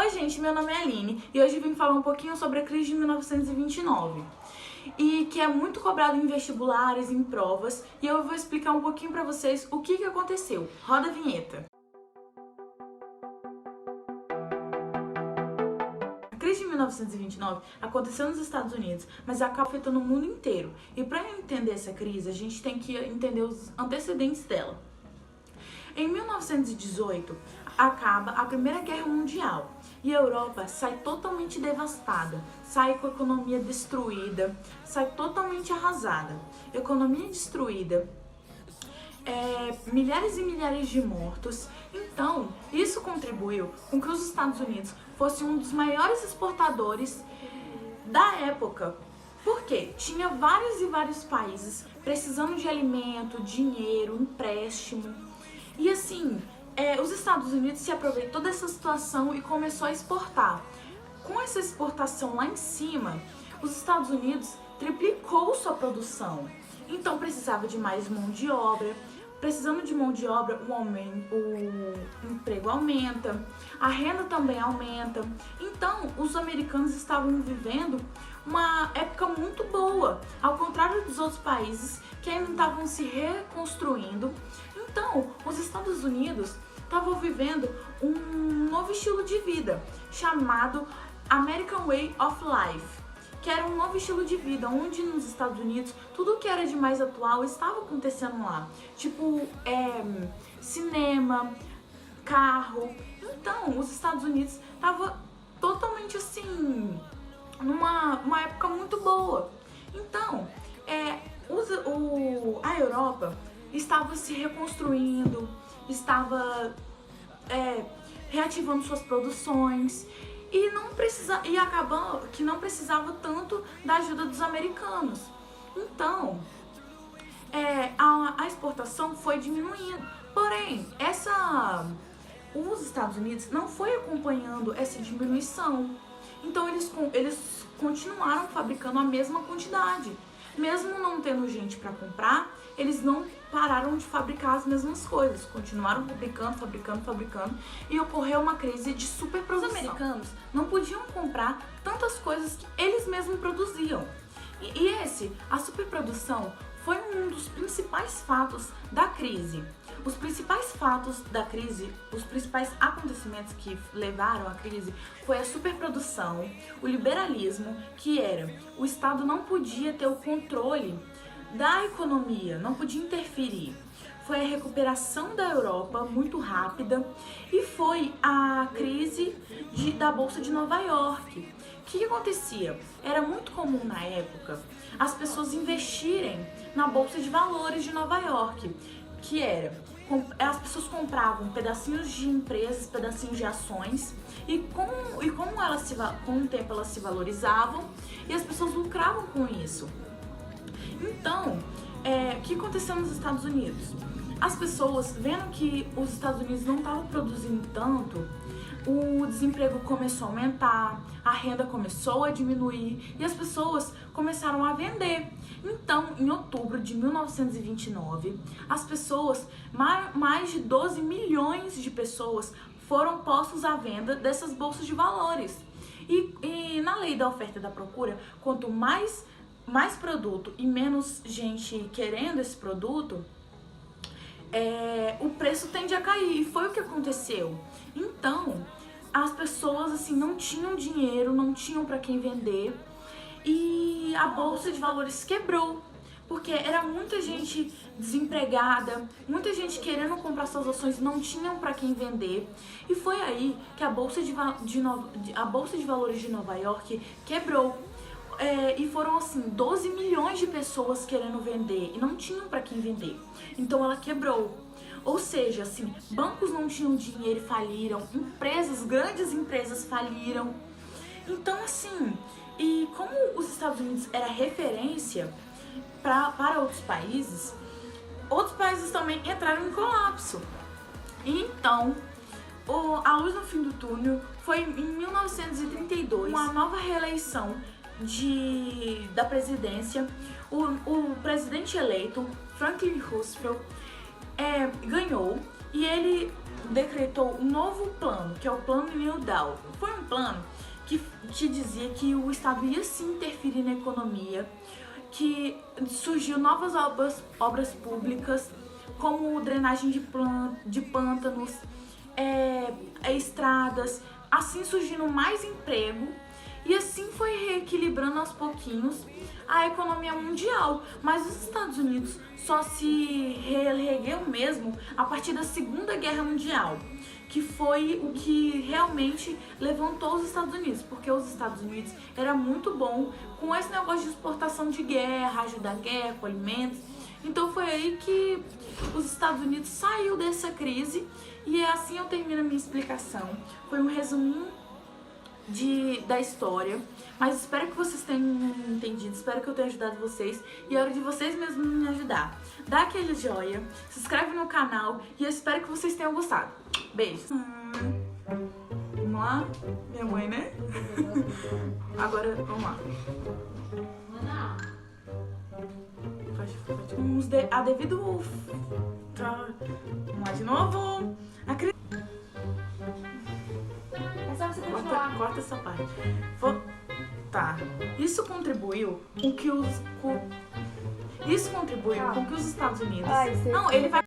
Oi gente, meu nome é Aline e hoje vim falar um pouquinho sobre a crise de 1929 e que é muito cobrado em vestibulares, em provas, e eu vou explicar um pouquinho pra vocês o que aconteceu. Roda a vinheta. A crise de 1929 aconteceu nos Estados Unidos, mas acaba afetando o mundo inteiro. E para entender essa crise, a gente tem que entender os antecedentes dela. Em 1918, acaba a Primeira Guerra Mundial e a Europa sai totalmente devastada, sai com a economia destruída, sai totalmente arrasada. Economia destruída, milhares e milhares de mortos. Então, isso contribuiu com que os Estados Unidos fosse um dos maiores exportadores da época. Porque tinha vários e vários países precisando de alimento, dinheiro, empréstimo. E assim, os Estados Unidos se aproveitou dessa situação e começou a exportar. Com essa exportação lá em cima, os Estados Unidos triplicou sua produção. Então precisava de mais mão de obra. Precisando de mão de obra, o emprego aumenta, a renda também aumenta. Então, os americanos estavam vivendo uma época muito boa, ao contrário dos outros países que ainda estavam se reconstruindo. Então, os Estados Unidos estavam vivendo um novo estilo de vida, chamado American Way of Life, que era um novo estilo de vida, onde nos Estados Unidos tudo que era de mais atual estava acontecendo lá. Tipo, cinema, carro. Então, os Estados Unidos estavam totalmente assim, numa época muito boa. Então, a Europa estava se reconstruindo, estava reativando suas produções e acabou que não precisava tanto da ajuda dos americanos. Então, a exportação foi diminuindo. Porém, os Estados Unidos não foi acompanhando essa diminuição. Então, eles continuaram fabricando a mesma quantidade. Mesmo não tendo gente para comprar, eles não pararam de fabricar as mesmas coisas, continuaram fabricando e ocorreu uma crise de superprodução. Os americanos não podiam comprar tantas coisas que eles mesmos produziam. A superprodução foi um dos principais fatos da crise. Os principais fatos da crise, os principais acontecimentos que levaram à crise foi a superprodução, o liberalismo, que era o Estado não podia ter o controle da economia, não podia interferir. Foi a recuperação da Europa muito rápida e foi a crise da Bolsa de Nova York. O que acontecia? Era muito comum na época as pessoas investirem na Bolsa de Valores de Nova York, que era, as pessoas compravam pedacinhos de empresas, pedacinhos de ações e com o tempo elas se valorizavam e as pessoas lucravam com isso. Então, o que aconteceu nos Estados Unidos? As pessoas, vendo que os Estados Unidos não estavam produzindo tanto, o desemprego começou a aumentar, a renda começou a diminuir e as pessoas começaram a vender. Então, em outubro de 1929, as pessoas, mais de 12 milhões de pessoas foram postos à venda dessas bolsas de valores. E na lei da oferta e da procura, quanto mais produto e menos gente querendo esse produto, o preço tende a cair. E foi o que aconteceu. Então, as pessoas assim não tinham dinheiro, não tinham para quem vender e a bolsa de valores quebrou, porque era muita gente desempregada, muita gente querendo comprar suas ações e não tinham para quem vender. E foi aí que a bolsa de valores de Nova York quebrou. E foram assim 12 milhões de pessoas querendo vender e não tinham para quem vender. Então ela quebrou. Ou seja, assim, bancos não tinham dinheiro e faliram, grandes empresas faliram. Então assim, e como os Estados Unidos era referência para outros países também entraram em colapso. E então, a luz no fim do túnel foi em 1932, uma nova reeleição da presidência. O presidente eleito, Franklin Roosevelt, ganhou e ele decretou um novo plano, que é o Plano New Deal. Foi um plano que dizia que o Estado ia sim interferir na economia, que surgiu novas obras públicas, como drenagem de pântanos, estradas, assim surgindo mais emprego, e assim foi reequilibrando aos pouquinhos a economia mundial. Mas os Estados Unidos só se reergueu mesmo a partir da Segunda Guerra Mundial, que foi o que realmente levantou os Estados Unidos, porque os Estados Unidos era muito bom com esse negócio de exportação de guerra, ajudar a guerra com alimentos. Então foi aí que os Estados Unidos saiu dessa crise, e assim eu termino a minha explicação. Foi um resuminho da história, mas espero que vocês tenham entendido, espero que eu tenha ajudado vocês, e é hora de vocês mesmos me ajudar. Dá aquele joinha, se inscreve no canal, e eu espero que vocês tenham gostado. Beijos! Vamos lá? Minha mãe, né? Agora, vamos lá. A devido... Vamos lá de novo. Corta essa parte. Tá. Isso contribuiu com que os Estados Unidos... Não, ele vai...